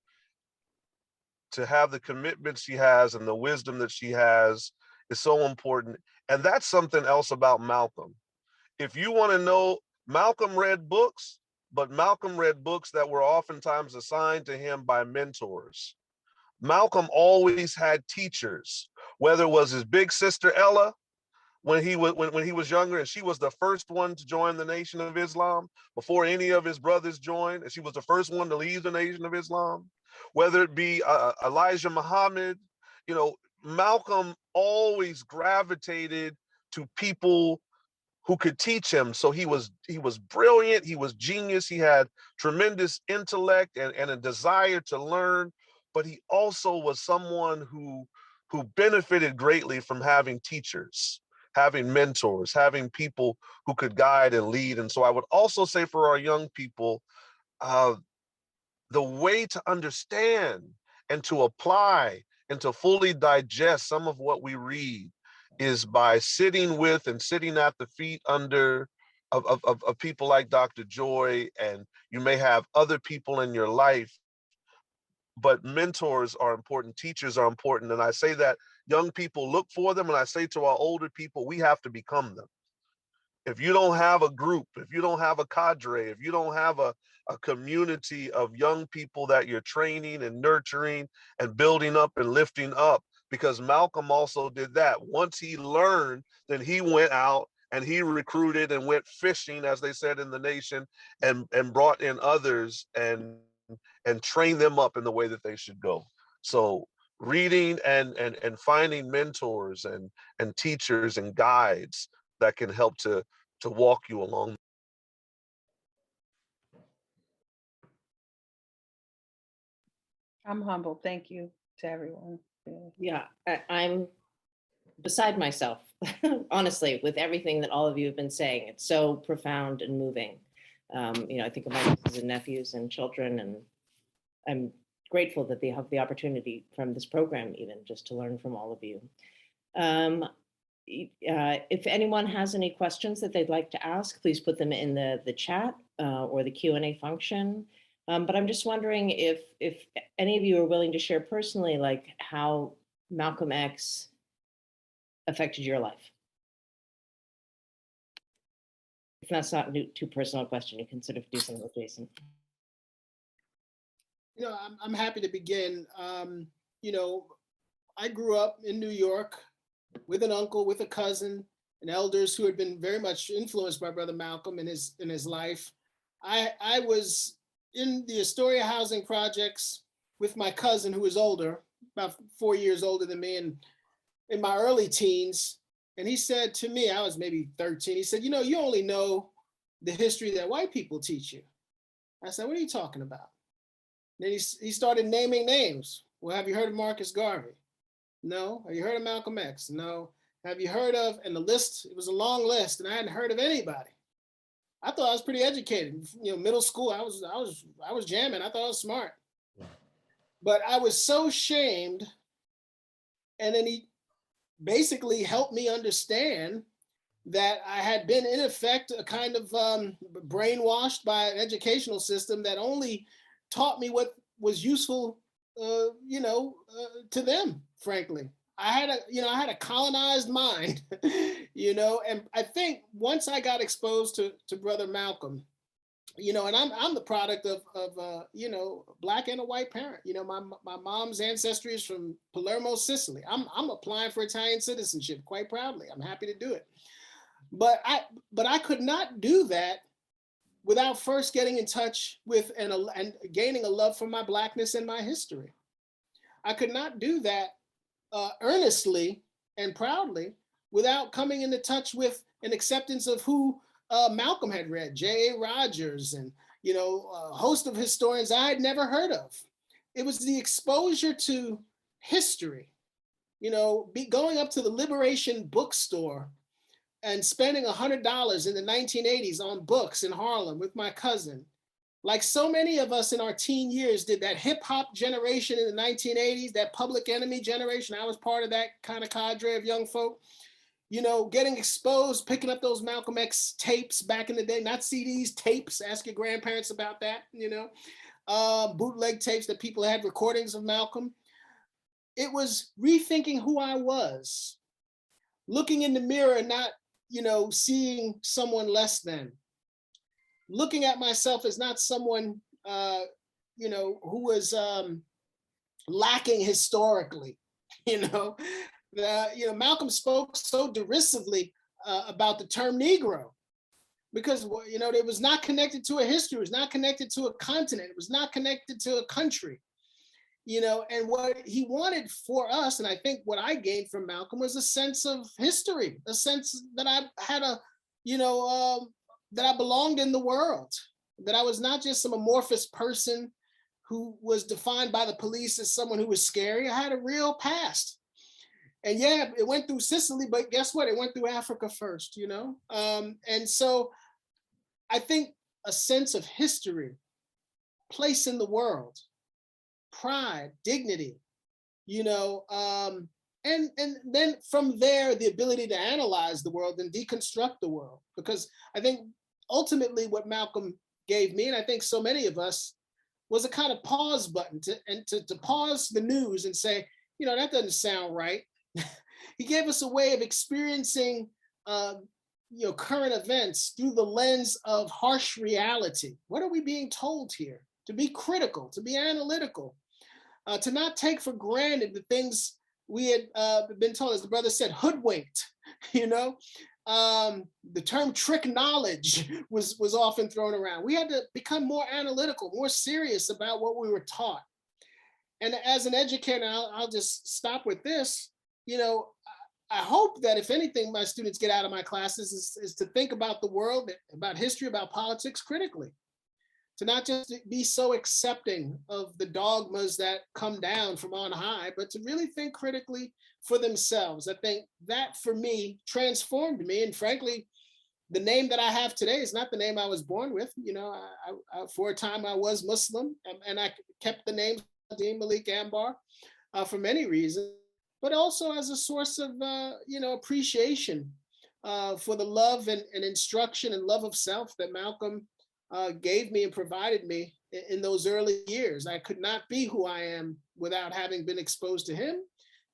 S6: to have the commitment she has and the wisdom that she has is so important. And that's something else about Malcolm. If you want to know, Malcolm read books, but Malcolm read books that were oftentimes assigned to him by mentors. Malcolm always had teachers, whether it was his big sister Ella, when he was younger, and she was the first one to join the Nation of Islam before any of his brothers joined, and she was the first one to leave the Nation of Islam. Whether it be Elijah Muhammad, you know, Malcolm always gravitated to people who could teach him. So he was brilliant, he was genius, he had tremendous intellect and a desire to learn, but he also was someone who benefited greatly from having teachers, having mentors, having people who could guide and lead. And so I would also say for our young people, the way to understand and to apply and to fully digest some of what we read is by sitting with and sitting at the feet under of people like Dr. Joy, and you may have other people in your life, but mentors are important, teachers are important. And I say that young people look for them, and I say to our older people, we have to become them. If you don't have a group, if you don't have a cadre, if you don't have a community of young people that you're training and nurturing and building up and lifting up, because Malcolm also did that. Once he learned, then he went out and he recruited and went fishing, as they said in the nation, and brought in others and trained them up in the way that they should go. So reading and finding mentors and teachers and guides that can help to walk you along.
S2: I'm humbled. Thank you to everyone.
S1: Yeah, I'm beside myself, honestly, with everything that all of you have been saying. It's so profound and moving. I think of my nieces and nephews and children, and I'm grateful that they have the opportunity from this program even just to learn from all of you. If anyone has any questions that they'd like to ask, please put them in the chat or the Q&A function. But I'm just wondering if any of you are willing to share personally, like how Malcolm X affected your life. If that's not too personal a question, you can sort of do something with Jason.
S3: I'm happy to begin. I grew up in New York with an uncle, with a cousin, and elders who had been very much influenced by Brother Malcolm in his life. I was in the Astoria housing projects with my cousin, who was older, about 4 years older than me, and in my early teens. And he said to me, I was maybe 13, he said, you only know the history that white people teach you. I said, what are you talking about? Then he started naming names. Well, have you heard of Marcus Garvey? No. Have you heard of Malcolm X? No. Have you heard of, and the list, it was a long list, and I hadn't heard of anybody. I thought I was pretty educated. Middle school, I was jamming. I thought I was smart. But I was so shamed. And then he basically helped me understand that I had been, in effect, a kind of brainwashed by an educational system that only taught me what was useful, to them, frankly. I had a colonized mind, and I think once I got exposed to Brother Malcolm, and I'm the product of Black and a white parent. My mom's ancestry is from Palermo, Sicily. I'm applying for Italian citizenship quite proudly. I'm happy to do it. But I could not do that without first getting in touch with and gaining a love for my Blackness and my history. I could not do that earnestly and proudly without coming into touch with an acceptance of who Malcolm had read, J.A. Rogers, and a host of historians I had never heard of. It was the exposure to history, going up to the Liberation bookstore and spending $100 in the 1980s on books in Harlem with my cousin. Like so many of us in our teen years did, that hip hop generation in the 1980s, that Public Enemy generation. I was part of that kind of cadre of young folk, getting exposed, picking up those Malcolm X tapes back in the day, not CDs, tapes. Ask your grandparents about that, bootleg tapes that people had, recordings of Malcolm. It was rethinking who I was, looking in the mirror and not, seeing someone less than. Looking at myself as not someone, who was lacking historically, Malcolm spoke so derisively about the term Negro because, it was not connected to a history, it was not connected to a continent, it was not connected to a country, and what he wanted for us, and I think what I gained from Malcolm was a sense of history, a sense that I had a that I belonged in the world, that I was not just some amorphous person who was defined by the police as someone who was scary. I had a real past. And yeah, it went through Sicily, but guess what? It went through Africa first, And so I think a sense of history, place in the world, pride, dignity, and then from there, the ability to analyze the world and deconstruct the world. Because I think ultimately what Malcolm gave me, and I think so many of us, was a kind of pause button to pause the news and say, that doesn't sound right. He gave us a way of experiencing current events through the lens of harsh reality. What are we being told here? To be critical, to be analytical, to not take for granted the things we had been told, as the brother said, hoodwinked. The term trick knowledge was often thrown around. We had to become more analytical, more serious about what we were taught. And as an educator, I'll just stop with this. I hope that if anything my students get out of my classes is to think about the world, about history, about politics critically. To not just be so accepting of the dogmas that come down from on high, but to really think critically for themselves. I think that for me transformed me. And frankly, the name that I have today is not the name I was born with. For a time I was Muslim, and I kept the name Saladin Ambar for many reasons, but also as a source of appreciation for the love and instruction and love of self that Malcolm gave me and provided me in those early years. I could not be who I am without having been exposed to him,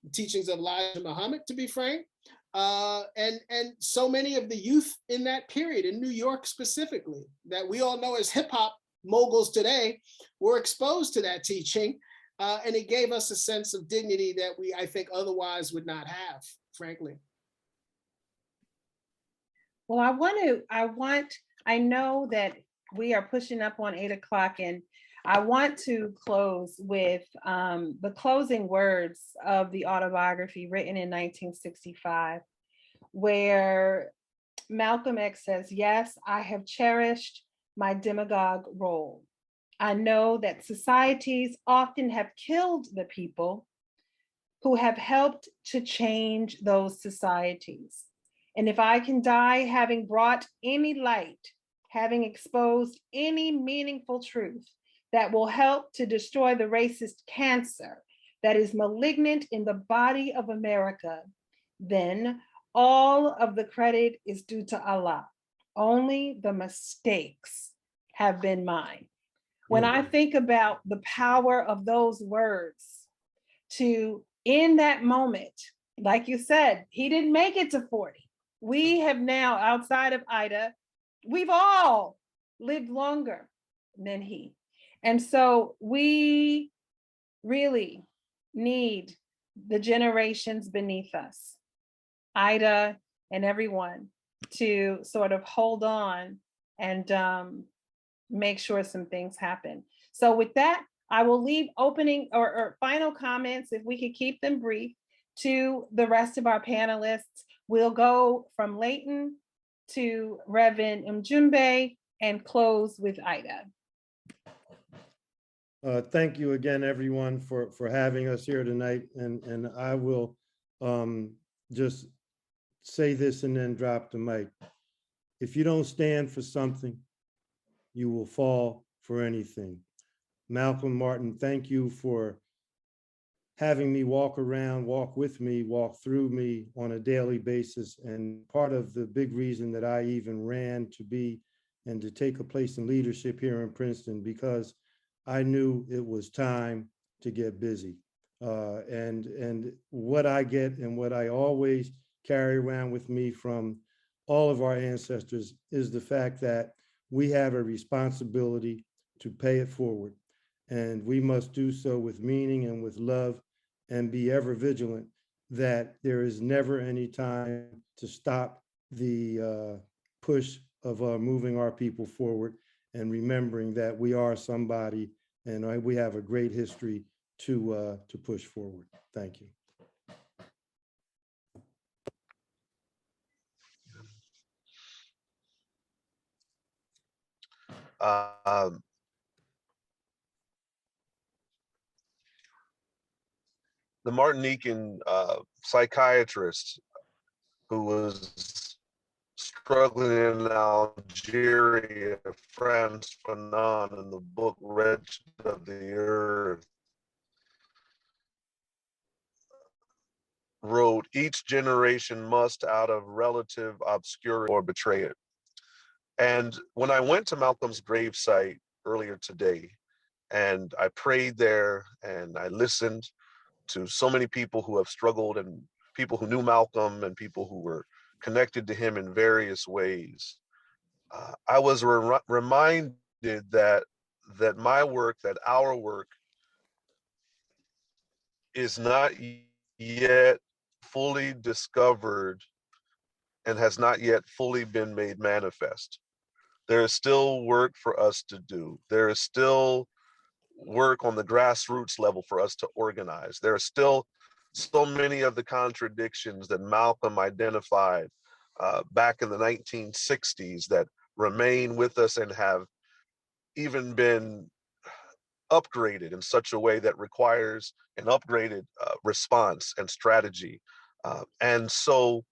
S3: the teachings of Elijah Muhammad, to be frank, and so many of the youth in that period in New York specifically, that we all know as hip hop moguls today, were exposed to that teaching, and it gave us a sense of dignity that I think otherwise would not have, frankly.
S2: Well, I know that we are pushing up on 8 o'clock, and I want to close with the closing words of the autobiography written in 1965, where Malcolm X says, "Yes, I have cherished my demagogue role. I know that societies often have killed the people who have helped to change those societies. And if I can die having brought any light, having exposed any meaningful truth that will help to destroy the racist cancer that is malignant in the body of America, then all of the credit is due to Allah. Only the mistakes have been mine." When I think about the power of those words to, in that moment, like you said, he didn't make it to 40. We have now, outside of Ida, we've all lived longer than he. And so we really need the generations beneath us, Ida and everyone, to sort of hold on and make sure some things happen. So with that, I will leave opening or final comments, if we could keep them brief, to the rest of our panelists. We'll go from Leighton to Reverend Mjumbe and close with Ida.
S5: Thank you again, everyone, for having us here tonight. And I will just say this and then drop the mic. If you don't stand for something, you will fall for anything. Malcolm Martin, thank you for having me walk with me, walk through me on a daily basis. And part of the big reason that I even ran to be and to take a place in leadership here in Princeton, because I knew it was time to get busy. And what I get and what I always carry around with me from all of our ancestors is the fact that we have a responsibility to pay it forward. And we must do so with meaning and with love, and be ever vigilant that there is never any time to stop the push of moving our people forward, and remembering that we are somebody and we have a great history to push forward. Thank you.
S6: Um, the Martinican psychiatrist who was struggling in Algeria, Frantz Fanon, in the book Wretched of the Earth, wrote, each generation must out of relative obscurity or betray it. And when I went to Malcolm's gravesite earlier today, and I prayed there and I listened to so many people who have struggled and people who knew Malcolm and people who were connected to him in various ways, I was reminded that my work, that our work is not yet fully discovered and has not yet fully been made manifest. There is still work for us to do. There is still work on the grassroots level for us to organize. There are still so many of the contradictions that Malcolm identified back in the 1960s that remain with us and have even been upgraded in such a way that requires an upgraded response and strategy. And so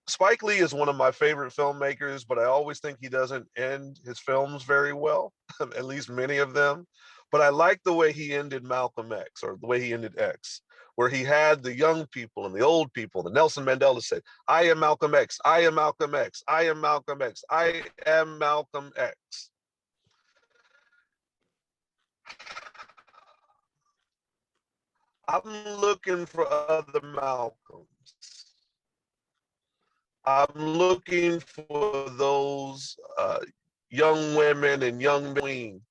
S6: Spike Lee is one of my favorite filmmakers, but I always think he doesn't end his films very well, at least many of them. But I like the way he ended Malcolm X, or the way he ended X, where he had the young people and the old people. The Nelson Mandela said, I am Malcolm X, I am Malcolm X, I am Malcolm X, I am Malcolm X. I'm looking for other Malcolms. I'm looking for those young women and young men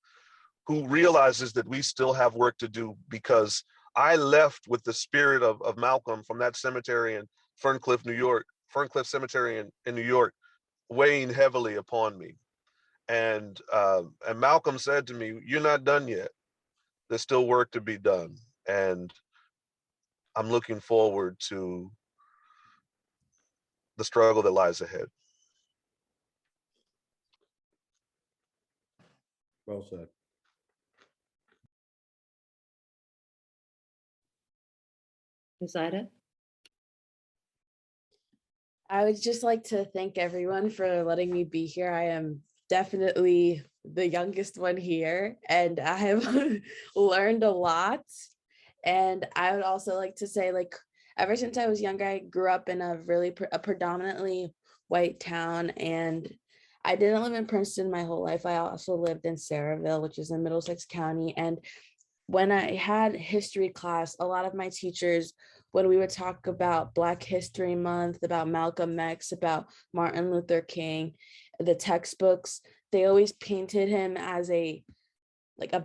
S6: who realizes that we still have work to do, because I left with the spirit of Malcolm from that cemetery in Ferncliff, New York, Ferncliff Cemetery in New York, weighing heavily upon me. And Malcolm said to me, you're not done yet. There's still work to be done. And I'm looking forward to the struggle that lies ahead.
S5: Well said.
S1: Ms. Ida?
S4: I would just like to thank everyone for letting me be here. I am definitely the youngest one here, and I have learned a lot. And I would also like to say, like, ever since I was younger, I grew up in a predominantly white town, and I didn't live in Princeton my whole life. I also lived in Saraville, which is in Middlesex County. And when I had history class, a lot of my teachers, when we would talk about Black History Month, about Malcolm X, about Martin Luther King, the textbooks, they always painted him as a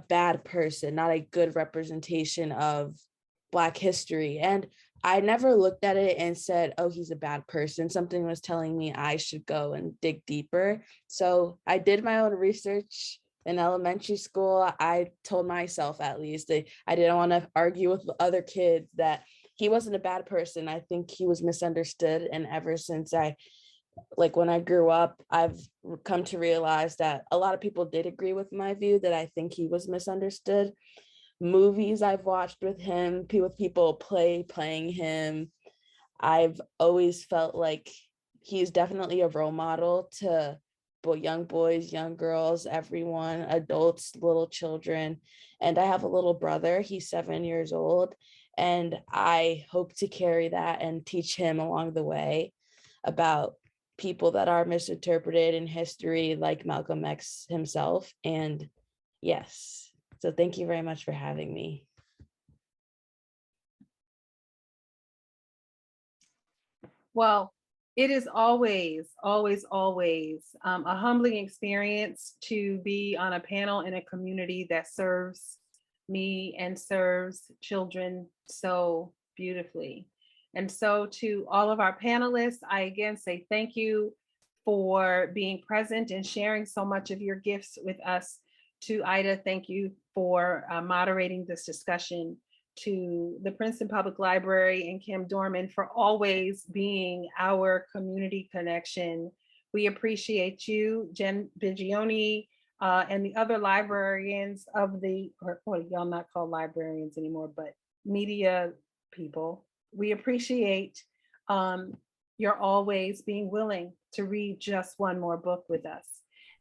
S4: bad person, not a good representation of Black history. And I never looked at it and said, oh, he's a bad person. Something was telling me I should go and dig deeper. So I did my own research in elementary school. I told myself, at least, I didn't want to argue with other kids that he wasn't a bad person. I think he was misunderstood. And ever since when I grew up, I've come to realize that a lot of people did agree with my view that I think he was misunderstood. Movies I've watched with him, with people playing him, I've always felt like he's definitely a role model to young boys, young girls, everyone, adults, little children. And I have a little brother, he's 7 years old, and I hope to carry that and teach him along the way about people that are misinterpreted in history, like Malcolm X himself. And yes, so thank you very much for having me.
S2: Well, it is always, always, always a humbling experience to be on a panel in a community that serves me and serves children so beautifully. And so to all of our panelists, I again say thank you for being present and sharing so much of your gifts with us. To Ida, thank you for moderating this discussion. To the Princeton Public Library and Kim Dorman for always being our community connection We appreciate you, Jen Bigioni, and the other librarians of the, or well, y'all not called librarians anymore, but media people. We appreciate your always being willing to read just one more book with us.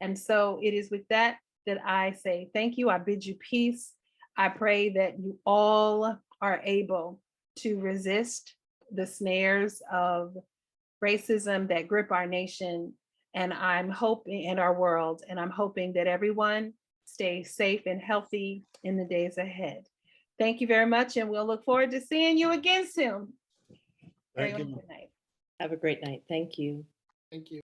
S2: And so it is with that that I say thank you. I bid you peace. I pray that you all are able to resist the snares of racism that grip our nation, and I'm hoping in our world, and I'm hoping that everyone stays safe and healthy in the days ahead. Thank you very much, and we'll look forward to seeing you again soon.
S5: Thank
S2: Everyone,
S5: you.
S2: good night.
S1: Have a great night. Thank you.
S3: Thank you.